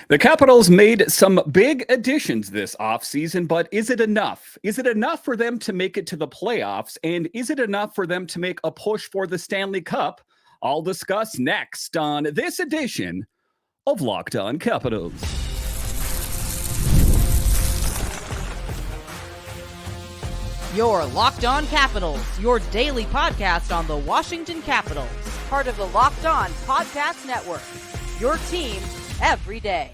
The Capitals made some big additions this offseason, but is it enough? Is it enough for them to make it to the playoffs? And is it enough for them to make a push for the Stanley Cup? I'll discuss next on this edition of Locked On Capitals. Your Locked On Capitals, your daily podcast on the Washington Capitals, part of the Locked On Podcast Network, your team every day.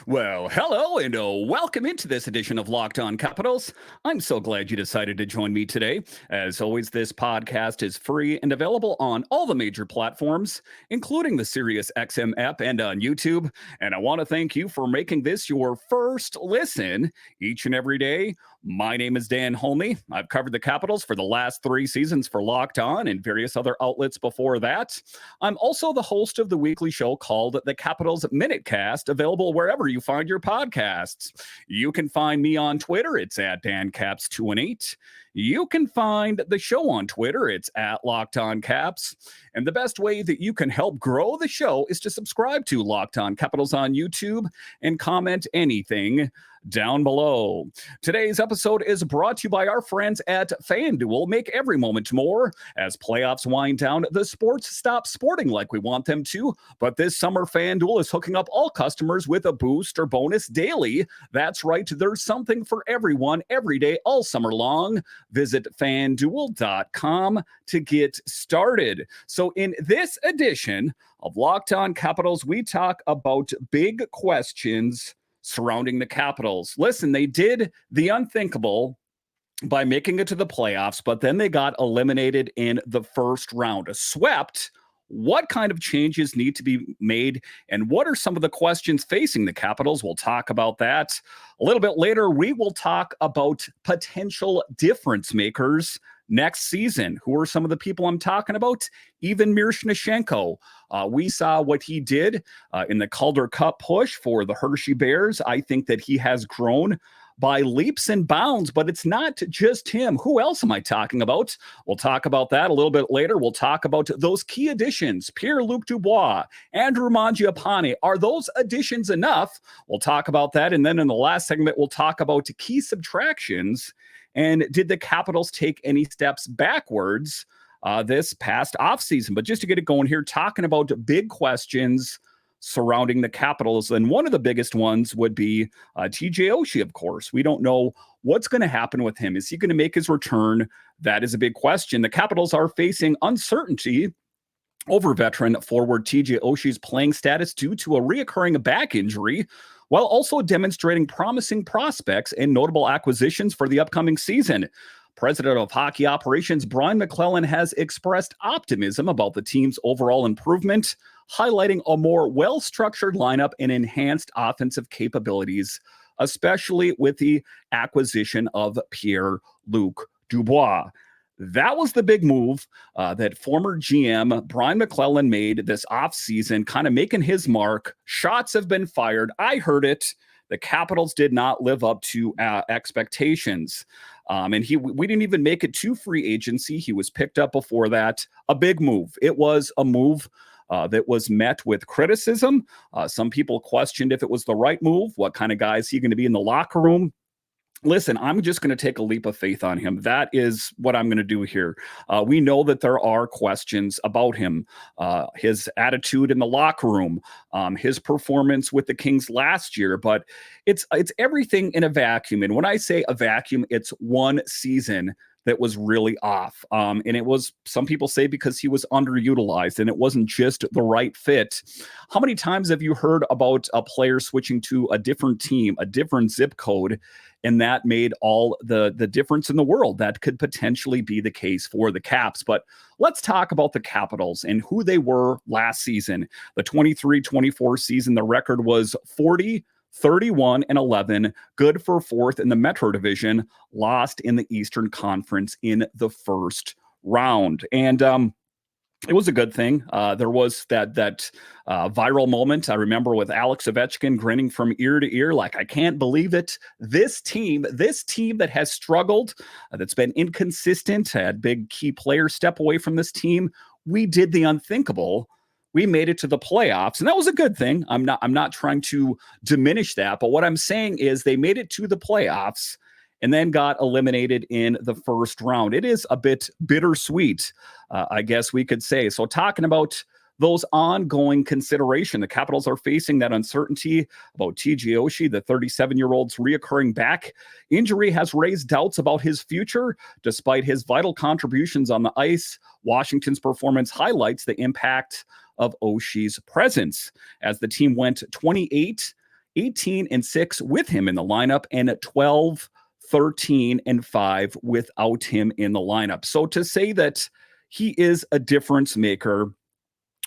Well, hello and welcome into this edition of Locked On Capitals. I'm so glad you decided to join me today. As always, this podcast is free and available on all the major platforms, including the SiriusXM app and on YouTube. And I want to thank you for making this your first listen each and every day. My name is Dan Holme. I've covered the Capitals for the last 3 seasons for Locked On and various other outlets before that. I'm also the host of the weekly show called The Capitals Minutecast, available wherever you find your podcasts. You can find me on Twitter. It's at DanCaps218. You can find the show on Twitter. It's at Locked On Caps. And the best way that you can help grow the show is to subscribe to Locked On Capitals on YouTube and comment anything down below. Today's episode is brought to you by our friends at FanDuel. Make every moment more. As playoffs wind down, the sports stop sporting like we want them to. But this summer, FanDuel is hooking up all customers with a boost or bonus daily. That's right. There's something for everyone every day, all summer long. Visit FanDuel.com to get started. So in this edition of Locked On Capitals, we talk about big questions surrounding the Capitals. Listen, they did the unthinkable by making it to the playoffs, but then they got eliminated in the first round. Swept. What kind of changes need to be made, and what are some of the questions facing the Capitals? We'll talk about that. A little bit later, we will talk about potential difference makers next season. Who are some of the people I'm talking about? Ivan Miroshnichenko. We saw what he did in the Calder Cup push for the Hershey Bears. I think that he has grown by leaps and bounds, but it's not just him. Who else am I talking about? We'll talk about that a little bit later. We'll talk about those key additions, Pierre-Luc Dubois, Andrew Mangiapane. Are those additions enough? We'll talk about that. And then in the last segment, we'll talk about key subtractions. And did the Capitals take any steps backwards this past offseason? But just to get it going here, talking about big questions surrounding the Capitals. And one of the biggest ones would be TJ Oshie, of course. We don't know what's going to happen with him. Is he going to make his return? That is a big question. The Capitals are facing uncertainty over veteran forward TJ Oshie's playing status due to a reoccurring back injury, while also demonstrating promising prospects and notable acquisitions for the upcoming season. President of Hockey Operations Brian McClellan has expressed optimism about the team's overall improvement, highlighting a more well-structured lineup and enhanced offensive capabilities, especially with the acquisition of Pierre-Luc Dubois. That was the big move that former GM Brian McClellan made this offseason, kind of making his mark. Shots have been fired. I heard it. The Capitals did not live up to expectations. And we didn't even make it to free agency. He was picked up before that. A big move. It was a move that was met with criticism. Some people questioned if it was the right move. What kind of guy is he going to be in the locker room? Listen, I'm just going to take a leap of faith on him. That is what I'm going to do here. We know that there are questions about him, his attitude in the locker room, his performance with the Kings last year, but it's everything in a vacuum. And when I say a vacuum, it's one season that was really off. And it was, some people say, because he was underutilized and it wasn't just the right fit. How many times have you heard about a player switching to a different team, a different zip code, and that made all the difference in the world? That could potentially be the case for the Caps. But let's talk about the Capitals and who they were last season. The 23-24 season, the record was 40-31-11, good for fourth in the Metro Division, lost in the Eastern Conference in the first round. And it was a good thing. There was that viral moment, I remember, with Alex Ovechkin grinning from ear to ear like, I can't believe it. This team that has struggled, that's been inconsistent, had big key players step away from this team. We did the unthinkable. we made it to the playoffs, and that was a good thing. I'm not trying to diminish that, but what I'm saying is they made it to the playoffs and then got eliminated in the first round. It is a bit bittersweet, I guess we could say. So talking about those ongoing consideration, the Capitals are facing that uncertainty about TJ Oshie, the 37-year-old's reoccurring back injury has raised doubts about his future. Despite his vital contributions on the ice, Washington's performance highlights the impact of Oshie's presence as the team went 28, 18, and 6 with him in the lineup and 12, 13, and 5 without him in the lineup. So to say that he is a difference maker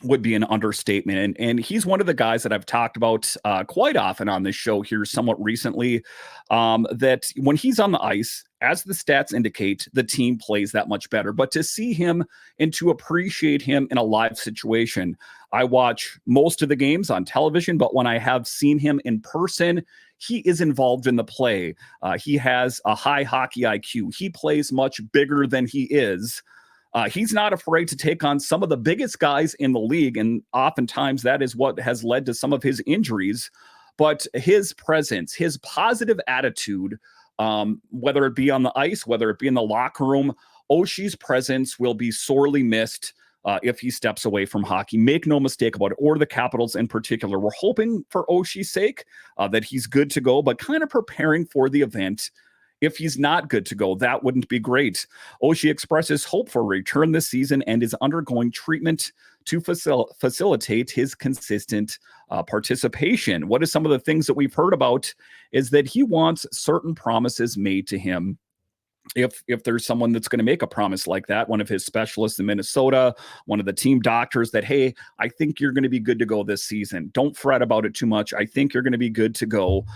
would be an understatement. And he's one of the guys that I've talked about quite often on this show here somewhat recently, that when he's on the ice, as the stats indicate, the team plays that much better. But to see him and to appreciate him in a live situation, I watch most of the games on television, but when I have seen him in person, he is involved in the play. He has a high hockey IQ. He plays much bigger than he is. He's not afraid to take on some of the biggest guys in the league, and oftentimes that is what has led to some of his injuries. But his presence, his positive attitude, whether it be on the ice, whether it be in the locker room, Oshie's presence will be sorely missed if he steps away from hockey. Make no mistake about it, or the Capitals in particular. We're hoping for Oshie's sake that he's good to go, but kind of preparing for the event. If he's not good to go, that wouldn't be great. Oshie expresses hope for a return this season and is undergoing treatment to facilitate his consistent participation. What are some of the things that we've heard about is that he wants certain promises made to him. If there's someone that's going to make a promise like that, one of his specialists in Minnesota, one of the team doctors, that, hey, I think you're going to be good to go this season. Don't fret about it too much. I think you're going to be good to go.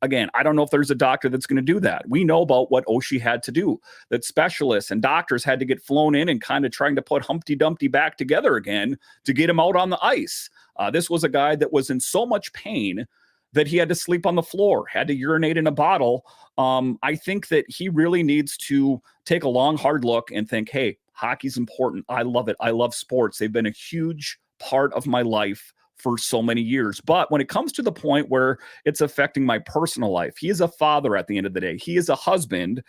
Again, I don't know if there's a doctor that's going to do that. We know about what Oshie had to do, that specialists and doctors had to get flown in and kind of trying to put Humpty Dumpty back together again to get him out on the ice. This was a guy that was in so much pain that he had to sleep on the floor, had to urinate in a bottle. I think that he really needs to take a long, hard look and think, hey, hockey's important. I love it. I love sports. They've been a huge part of my life for so many years. But when it comes to the point where it's affecting my personal life, he is a father at the end of the day. He is a husband.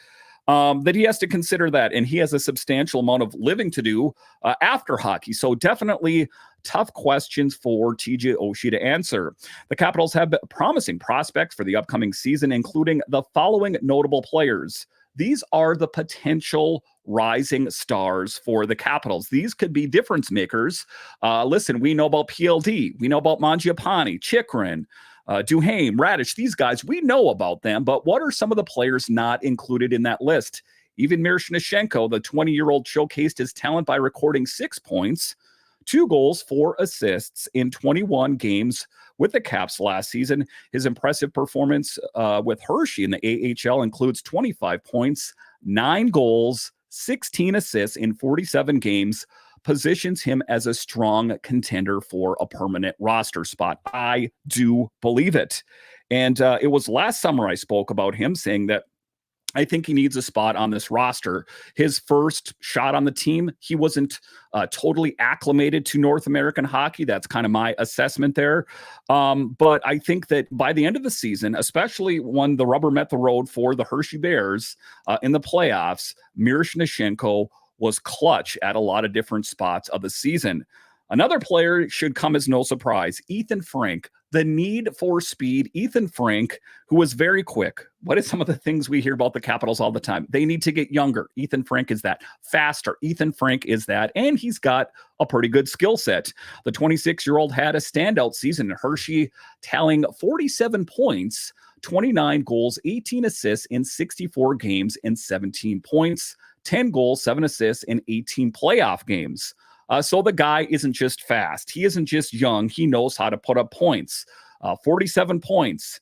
That he has to consider that, and he has a substantial amount of living to do after hockey. So definitely tough questions for TJ Oshie to answer. The Capitals have promising prospects for the upcoming season, including the following notable players. These are the potential rising stars for the Capitals. These could be difference makers. Listen, we know about PLD. We know about Mangiapane, Chychrun, Duhaime, Radish, these guys, we know about them, but what are some of the players not included in that list? Ivan Miroshnichenko, the 20-year-old, showcased his talent by recording 6 points, 2 goals, 4 assists in 21 games with the Caps last season. His impressive performance with Hershey in the AHL includes 25 points, 9 goals, 16 assists in 47 games, positions him as a strong contender for a permanent roster spot. I do believe it. And it was last summer I spoke about him, saying that I think he needs a spot on this roster. His first shot on the team, he wasn't totally acclimated to North American hockey. That's kind of my assessment there. But I think that by the end of the season, especially when the rubber met the road for the Hershey Bears in the playoffs, Miroshnichenko was clutch at a lot of different spots of the season. Another player should come as no surprise, Ethen Frank. The need for speed, Ethen Frank, who was very quick. What is some of the things we hear about the Capitals all the time? They need to get younger. Ethen Frank is that. Faster. Ethen Frank is that. And he's got a pretty good skill set. The 26-year-old had a standout season in Hershey, tallying 47 points, 29 goals, 18 assists in 64 games and 17 points, 10 goals, 7 assists in 18 playoff games. So the guy isn't just fast. He isn't just young. He knows how to put up points. 47 points,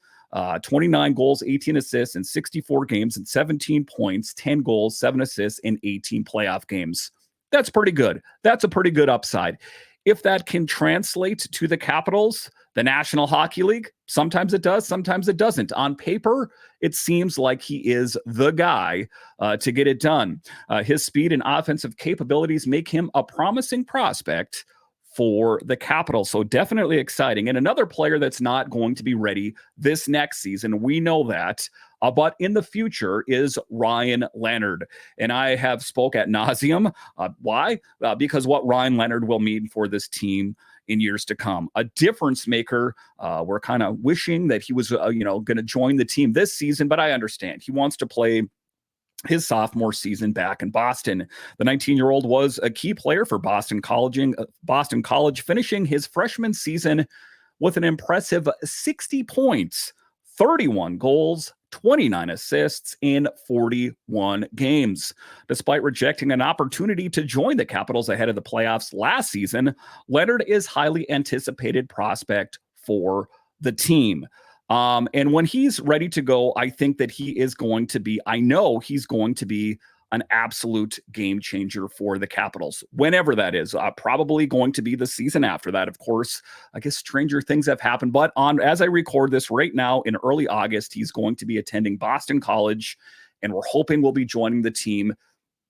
29 goals, 18 assists in 64 games and 17 points, 10 goals, 7 assists in 18 playoff games. That's pretty good. That's a pretty good upside. If that can translate to the Capitals, the National Hockey League, sometimes it does, sometimes it doesn't. On paper, it seems like he is the guy to get it done. His speed and offensive capabilities make him a promising prospect for the Capitals. So definitely exciting. And another player that's not going to be ready this next season, we know that, but in the future is Ryan Leonard. And I have spoke ad nauseum. Why? Because what Ryan Leonard will mean for this team in years to come. A difference maker. We're kind of wishing that he was, going to join the team this season, but I understand he wants to play his sophomore season back in Boston. The 19-year-old was a key player for Boston College, finishing his freshman season with an impressive 60 points, 31 goals, 29 assists in 41 games. Despite rejecting an opportunity to join the Capitals ahead of the playoffs last season, Leonard is highly anticipated prospect for the team. And when he's ready to go, I think that I know he's going to be an absolute game changer for the Capitals, whenever that is. Probably going to be the season after that. Of course, I guess stranger things have happened, but as I record this right now in early August, he's going to be attending Boston College, and we're hoping we'll be joining the team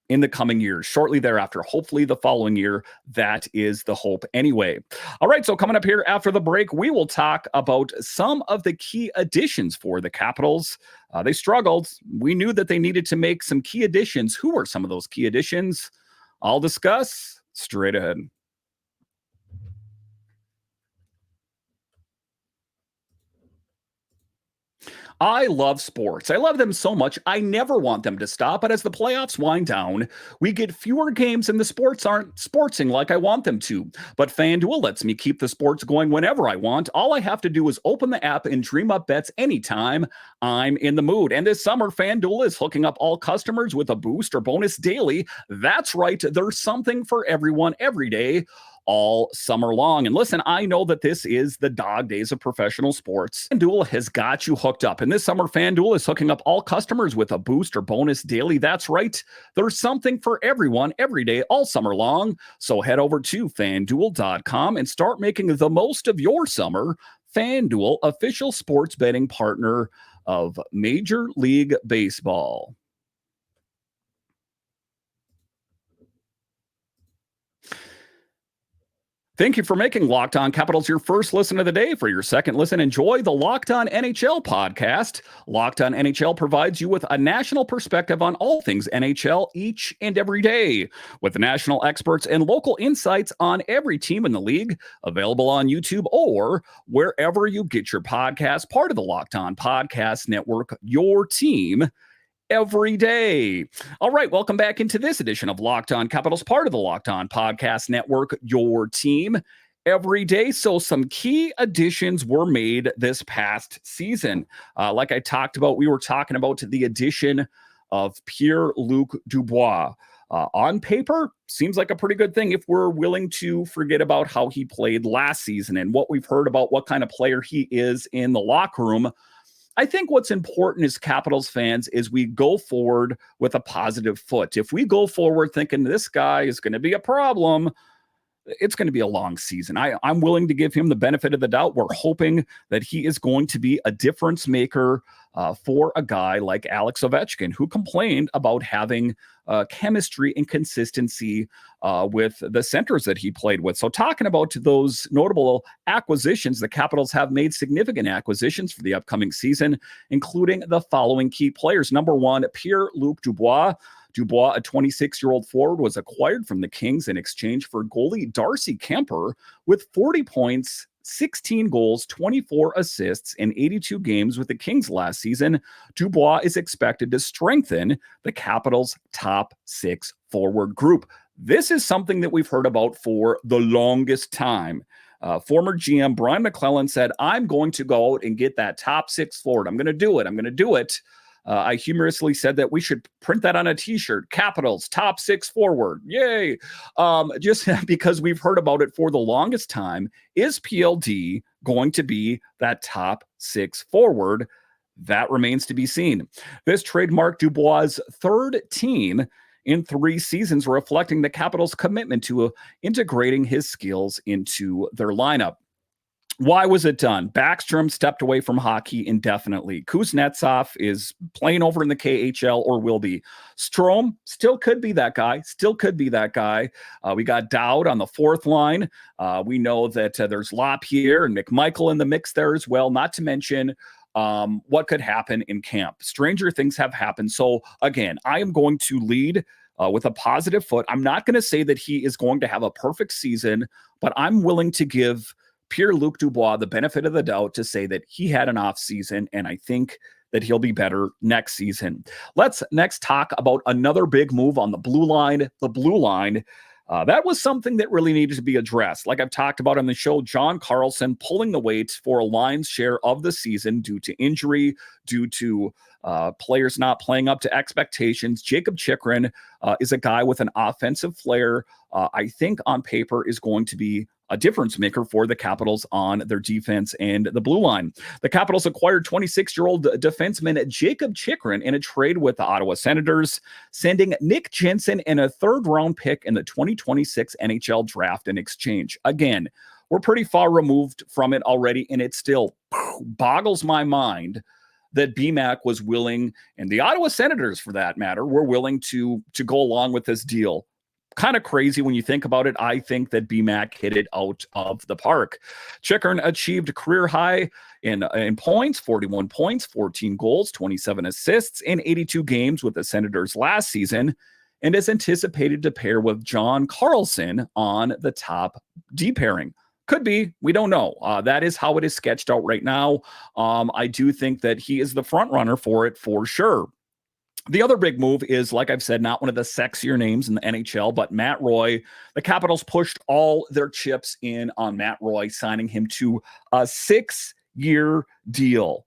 in the coming years, shortly thereafter, hopefully the following year. That is the hope anyway. All right, so coming up here after the break, we will talk about some of the key additions for the Capitals. They struggled. We knew that they needed to make some key additions. Who are some of those key additions? I'll discuss straight ahead. I love sports. I love them so much. I never want them to stop. But as the playoffs wind down, we get fewer games and the sports aren't sportsing like I want them to. But FanDuel lets me keep the sports going whenever I want. All I have to do is open the app and dream up bets anytime I'm in the mood. And this summer, FanDuel is hooking up all customers with a boost or bonus daily. That's right. There's something for everyone every day, all summer long. And listen, I know that this is the dog days of professional sports. FanDuel has got you hooked up. And this summer, FanDuel is hooking up all customers with a boost or bonus daily. That's right. There's something for everyone every day, all summer long. So head over to FanDuel.com and start making the most of your summer. FanDuel, official sports betting partner of Major League Baseball. Thank you for making Locked On Capitals your first listen of the day. For your second listen, enjoy the Locked On NHL podcast. Locked On NHL provides you with a national perspective on all things NHL each and every day, with national experts and local insights on every team in the league. Available on YouTube or wherever you get your podcast. Part of the Locked On Podcast Network, your team every day. All right, welcome back into this edition of Locked On Capitals, part of the Locked On Podcast Network, your team every day. So some key additions were made this past season. Like I talked about, we were talking about the addition of Pierre-Luc Dubois. On paper, seems like a pretty good thing if we're willing to forget about how he played last season and what we've heard about what kind of player he is in the locker room. I think what's important as Capitals fans is we go forward with a positive foot. If we go forward thinking this guy is going to be a problem, it's going to be a long season. I'm willing to give him the benefit of the doubt. We're hoping that he is going to be a difference maker for a guy like Alex Ovechkin, who complained about having chemistry and consistency with the centers that he played with. So talking about those notable acquisitions, the Capitals have made significant acquisitions for the upcoming season, including the following key players. Number one, Pierre-Luc Dubois. Dubois, a 26-year-old forward, was acquired from the Kings in exchange for goalie Darcy Kuemper with 40 points, 16 goals, 24 assists in 82 games with the Kings last season. Dubois is expected to strengthen the Capitals' top six forward group. This is something that we've heard about for the longest time. Former GM Brian McClellan said, I'm going to go out and get that top six forward. I'm going to do it. I humorously said that we should print that on a t-shirt, Capitals top six forward. Yay. Just because we've heard about it for the longest time. Is PLD going to be that top six forward? That remains to be seen. This trade marked Dubois' third team in 3 seasons, reflecting the Capitals' commitment to integrating his skills into their lineup. Why was it done? Backstrom stepped away from hockey indefinitely. Kuznetsov is playing over in the KHL or will be. Strome still could be that guy. We got Dowd on the fourth line. We know that there's LaPierre and McMichael in the mix there as well, not to mention what could happen in camp. Stranger things have happened. So again, I am going to lead with a positive foot. I'm not going to say that he is going to have a perfect season, but I'm willing to give Pierre-Luc Dubois the benefit of the doubt to say that he had an off season, and I think that he'll be better next season. Let's next talk about another big move on the blue line. The blue line, that was something that really needed to be addressed. Like I've talked about on the show, John Carlson pulling the weight for a lion's share of the season due to injury, due to players not playing up to expectations. Jakob Chychrun is a guy with an offensive flair. I think on paper is going to be a difference maker for the Capitals on their defense and the blue line. The Capitals acquired 26-year-old defenseman Jakob Chychrun in a trade with the Ottawa Senators, sending Nick Jensen and a third-round pick in the 2026 NHL draft in exchange. Again, we're pretty far removed from it already, and it still boggles my mind that BMAC was willing, and the Ottawa Senators, for that matter, were willing to go along with this deal. Kind of crazy when you think about it. I think that BMAC hit it out of the park. Chychrun achieved a career high in points, 41 points, 14 goals, 27 assists in 82 games with the Senators last season, and is anticipated to pair with John Carlson on the top D pairing. Could be. We don't know. That is how it is sketched out right now. I do think that he is the front runner for it for sure. The other big move is, like I've said, not one of the sexier names in the NHL, but Matt Roy. The Capitals pushed all their chips in on Matt Roy, signing him to a 6-year deal.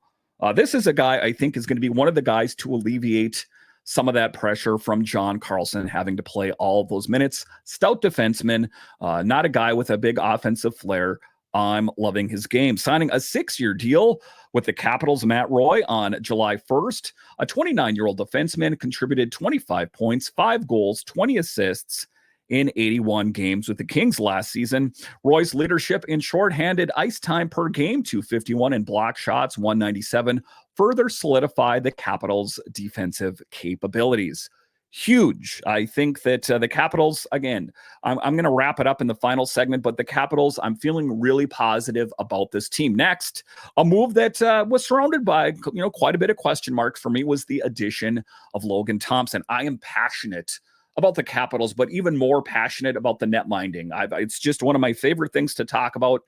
This is a guy I think is going to be one of the guys to alleviate some of that pressure from John Carlson having to play all of those minutes. Stout defenseman, not a guy with a big offensive flair. I'm loving his game. Signing a 6-year deal with the Capitals, Matt Roy, on July 1st. A 29-year-old defenseman contributed 25 points, 5 goals, 20 assists in 81 games with the Kings last season. Roy's leadership in shorthanded ice time per game, 251, and block shots, 197, further solidified the Capitals' defensive capabilities. Huge. I think that the Capitals, again, I'm going to wrap it up in the final segment, but the Capitals, I'm feeling really positive about this team. Next, a move that was surrounded by, quite a bit of question marks for me was the addition of Logan Thompson. I am passionate about the Capitals, but even more passionate about the net minding. It's just one of my favorite things to talk about.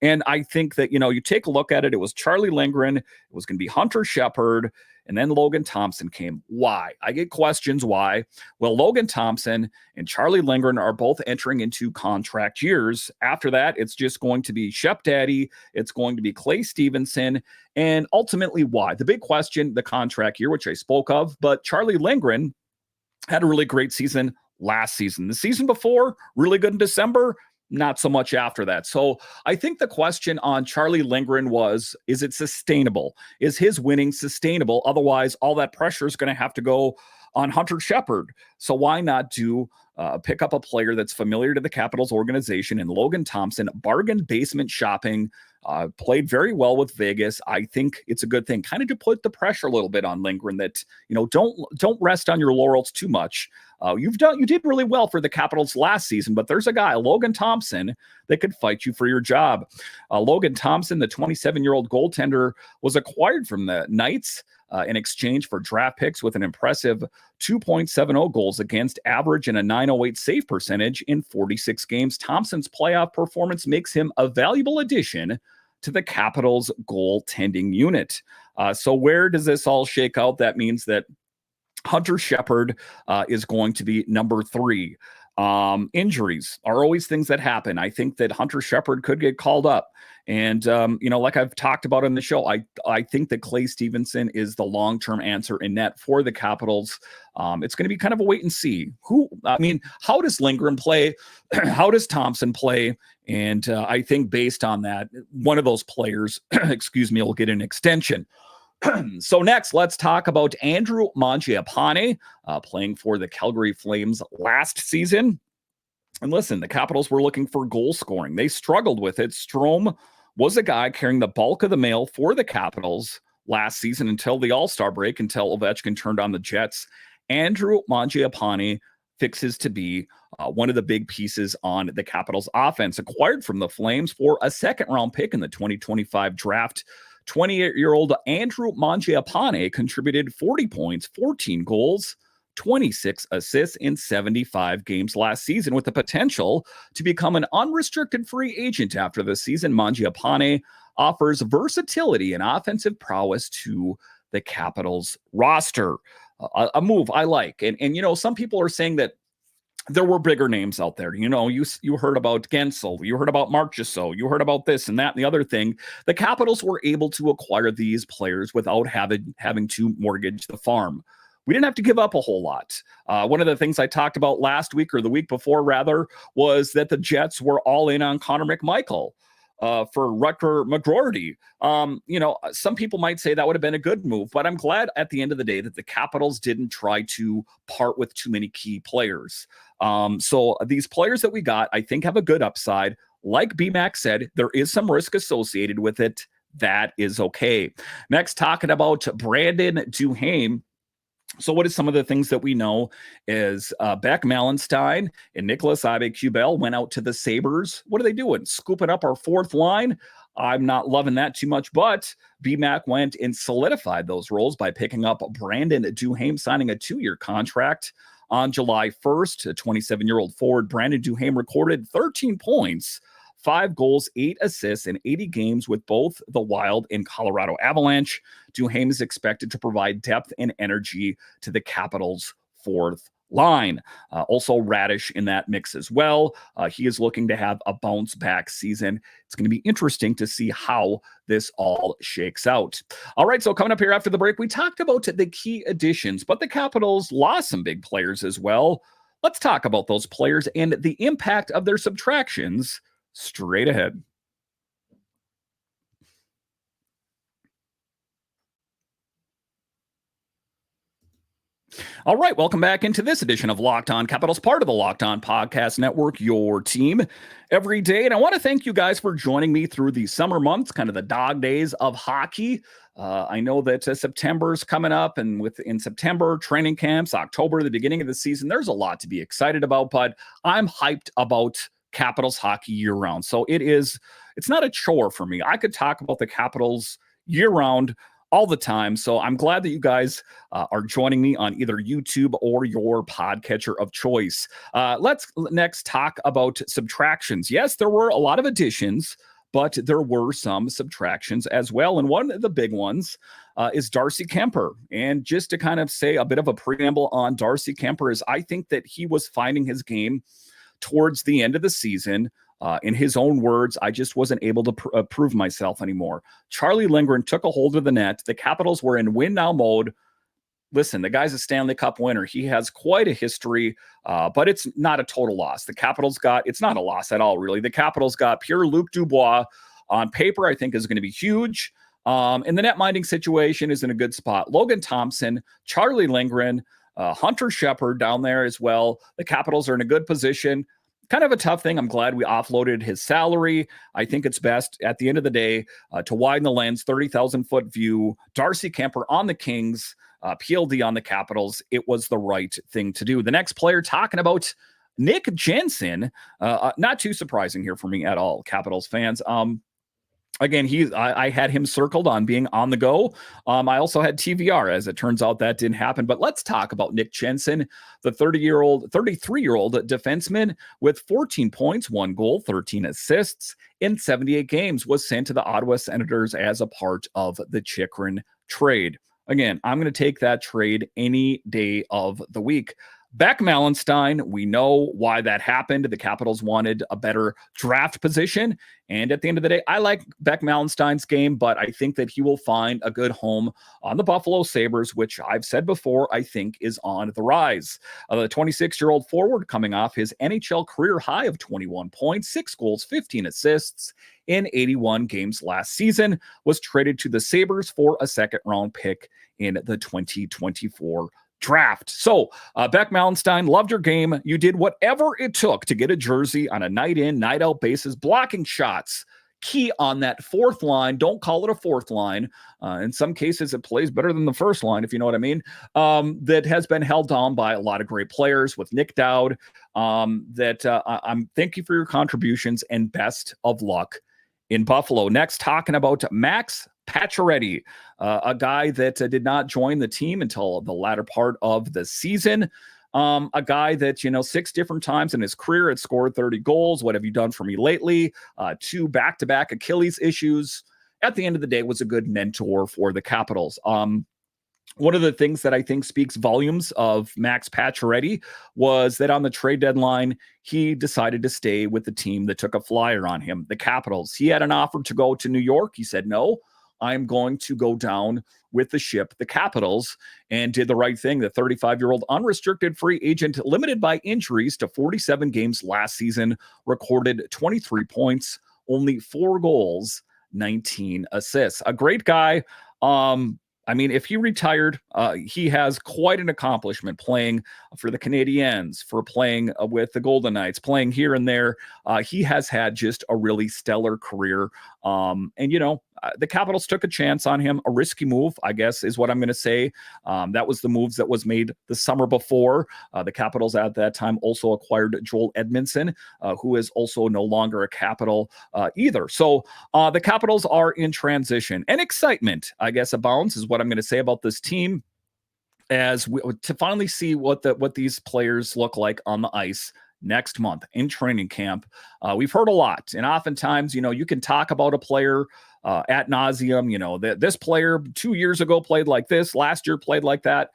And I think that, you take a look at it, it was Charlie Lindgren, it was going to be Hunter Shepard, and then Logan Thompson came. Why? I get questions why. Well, Logan Thompson and Charlie Lindgren are both entering into contract years. After that, it's just going to be Shep Daddy. It's going to be Clay Stevenson. And ultimately, why? The big question, the contract year, which I spoke of, but Charlie Lindgren had a really great season last season. The season before, really good in December, not so much after that. So I think the question on Charlie Lindgren was, is it sustainable? Is his winning sustainable? Otherwise, all that pressure is going to have to go on Hunter Shepard. So why not pick up a player that's familiar to the Capitals organization and Logan Thompson, bargain basement shopping, played very well with Vegas. I think it's a good thing, kind of to put the pressure a little bit on Lindgren that, don't rest on your laurels too much. You did really well for the Capitals last season, but there's a guy, Logan Thompson, that could fight you for your job. Logan Thompson, the 27-year-old goaltender, was acquired from the Knights in exchange for draft picks with an impressive 2.70 goals against average and a 908 save percentage in 46 games. Thompson's playoff performance makes him a valuable addition to the Capitals goaltending unit. So where does this all shake out? That means that Hunter Shepard is going to be number 3. Injuries are always things that happen. I think that Hunter Shepard could get called up. And, like I've talked about in the show, I think that Clay Stevenson is the long-term answer in net for the Capitals. It's going to be kind of a wait and see. How does Lindgren play? How does Thompson play? And I think based on that, one of those players, will get an extension. So next, let's talk about Andrew Mangiapane, playing for the Calgary Flames last season. And listen, the Capitals were looking for goal scoring. They struggled with it. Strome was a guy carrying the bulk of the mail for the Capitals last season until the All-Star break, until Ovechkin turned on the Jets. Andrew Mangiapane fixes to be one of the big pieces on the Capitals offense, acquired from the Flames for a second-round pick in the 2025 draft. 28-year-old Andrew Mangiapane contributed 40 points, 14 goals, 26 assists in 75 games last season, with the potential to become an unrestricted free agent after the season. Mangiapane offers versatility and offensive prowess to the Capitals roster. A move I like. And you know, some people are saying that there were bigger names out there. You know, you heard about Gensel, you heard about Marchessault, you heard about this and that and the other thing. The Capitals were able to acquire these players without having to mortgage the farm. We didn't have to give up a whole lot. One of the things I talked about last week, or the week before rather, was that the Jets were all in on Connor McMichael for Rutger McGroarty. You know, some people might say that would have been a good move, but I'm glad at the end of the day that the Capitals didn't try to part with too many key players. So these players that we got, I think, have a good upside. Like B-Max said, there is some risk associated with it. That is okay. Next, talking about Brandon Duhaime. So what is some of the things that we know is Beck Malenstyn and Nicholas Aube-Kubel went out to the Sabres. What are they doing? Scooping up our fourth line? I'm not loving that too much, but BMAC went and solidified those roles by picking up Brandon Duhaime, signing a 2-year contract on July 1st. A 27-year-old forward, Brandon Duhaime, recorded 13 points, 5 goals, 8 assists in 80 games with both the Wild and Colorado Avalanche. Duhaime is expected to provide depth and energy to the Capitals' fourth line. Also Radish in that mix as well. He is looking to have a bounce back season. It's going to be interesting to see how this all shakes out. All right, so coming up here after the break, we talked about the key additions, but the Capitals lost some big players as well. Let's talk about those players and the impact of their subtractions straight ahead. All right, welcome back into this edition of Locked On Capitals, part of the Locked On Podcast Network, your team every day. And I want to thank you guys for joining me through the summer months, kind of the dog days of hockey. I know that September's coming up, and in September, training camps, October, the beginning of the season, there's a lot to be excited about, but I'm hyped about Capitals hockey year round. So it's not a chore for me. I could talk about the Capitals year round all the time. So I'm glad that you guys are joining me on either YouTube or your podcatcher of choice. Let's next talk about subtractions. Yes, there were a lot of additions, but there were some subtractions as well. And one of the big ones is Darcy Kuemper. And just to kind of say a bit of a preamble on Darcy Kuemper is I think that he was finding his game towards the end of the season. In his own words, I just wasn't able to prove myself anymore. Charlie Lindgren took a hold of the net. The Capitals were in win now mode. Listen, the guy's a Stanley Cup winner. He has quite a history, but it's not a total loss. The Capitals it's not a loss at all, really. The Capitals got Pierre-Luc Dubois. On paper, I think is going to be huge. And the net minding situation is in a good spot. Logan Thompson, Charlie Lindgren, Hunter Shepard down there as well. The Capitals are in a good position. Kind of a tough thing. I'm glad we offloaded his salary. I think it's best at the end of the day to widen the lens, 30,000-foot view. Darcy Kuemper on the Kings, PLD on the Capitals. It was the right thing to do. The next player talking about Nick Jensen. Not too surprising here for me at all, Capitals fans. Again, I had him circled on being on the go. I also had TVR. As it turns out, that didn't happen. But let's talk about Nick Jensen, the 33-year-old defenseman with 14 points, 1 goal, 13 assists in 78 games, was sent to the Ottawa Senators as a part of the Chychrun trade. Again, I'm going to take that trade any day of the week. Beck Malenstyn, we know why that happened. The Capitals wanted a better draft position. And at the end of the day, I like Beck Malenstyn's game, but I think that he will find a good home on the Buffalo Sabres, which I've said before, I think is on the rise. The 26-year-old forward, coming off his NHL career high of 21 points, 6 goals, 15 assists in 81 games last season, was traded to the Sabres for a second-round pick in the 2024 draft. So Beck Malenstyn, loved your game. You did whatever it took to get a jersey on a night in, night out basis, blocking shots, key on that fourth line. Don't call it a fourth line. In some cases, it plays better than the first line, if you know what I mean. That has been held down by a lot of great players with Nick Dowd. I'm thank you for your contributions and best of luck in Buffalo. Next, talking about Max Pacioretty, a guy that did not join the team until the latter part of the season. A guy that, 6 different times in his career had scored 30 goals. What have you done for me lately? 2 back-to-back Achilles issues. At the end of the day, was a good mentor for the Capitals. One of the things that I think speaks volumes of Max Pacioretty was that on the trade deadline, he decided to stay with the team that took a flyer on him, the Capitals. He had an offer to go to New York. He said, no, I'm going to go down with the ship, the Capitals, and did the right thing. The 35-year-old unrestricted free agent, limited by injuries to 47 games last season, recorded 23 points, only 4 goals, 19 assists. A great guy. If he retired, he has quite an accomplishment playing for the Canadiens, for playing with the Golden Knights, playing here and there. He has had just a really stellar career. The Capitals took a chance on him, a risky move, I guess, is what I'm going to say. That was the moves that was made the summer before. The Capitals at that time also acquired Joel Edmondson, who is also no longer a Capital either. So the Capitals are in transition, and excitement, I guess, abounds is what I'm going to say about this team to finally see what these players look like on the ice next month in training camp. We've heard a lot, and oftentimes, you can talk about a player ad nauseum, that this player 2 years ago played like this, last year played like that.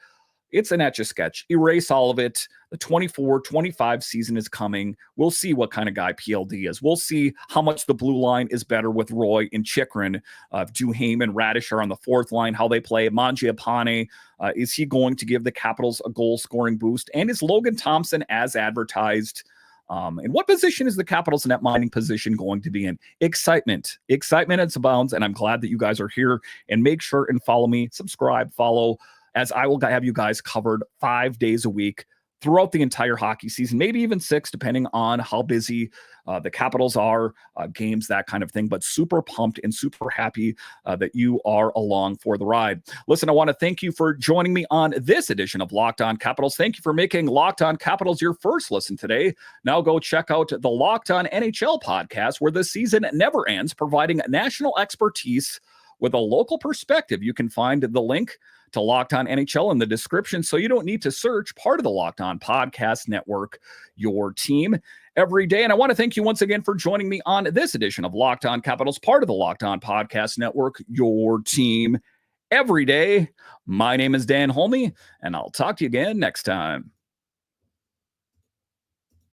It's an etch-a-sketch. Erase all of it. The 24-25 season is coming. We'll see what kind of guy PLD is. We'll see how much the blue line is better with Roy and Chychrun. Duhaime and Radish are on the fourth line, how they play. Mangiapane, is he going to give the Capitals a goal-scoring boost? And is Logan Thompson as advertised? And what position is the Capitals net mining position going to be in? Excitement abounds, and I'm glad that you guys are here. And make sure and follow me, subscribe, follow, as I will have you guys covered 5 days a week throughout the entire hockey season, maybe even 6, depending on how busy the Capitals are, games, that kind of thing. But super pumped and super happy that you are along for the ride. Listen, I want to thank you for joining me on this edition of Locked On Capitals. Thank you for making Locked On Capitals your first listen today. Now go check out the Locked On NHL podcast, where the season never ends, providing national expertise with a local perspective. You can find the link to Locked On NHL in the description, so you don't need to search. Part of the Locked On Podcast Network, your team every day. And I want to thank you once again for joining me on this edition of Locked On Capitals, part of the Locked On Podcast Network, your team every day. My name is Dan Holme, and I'll talk to you again next time.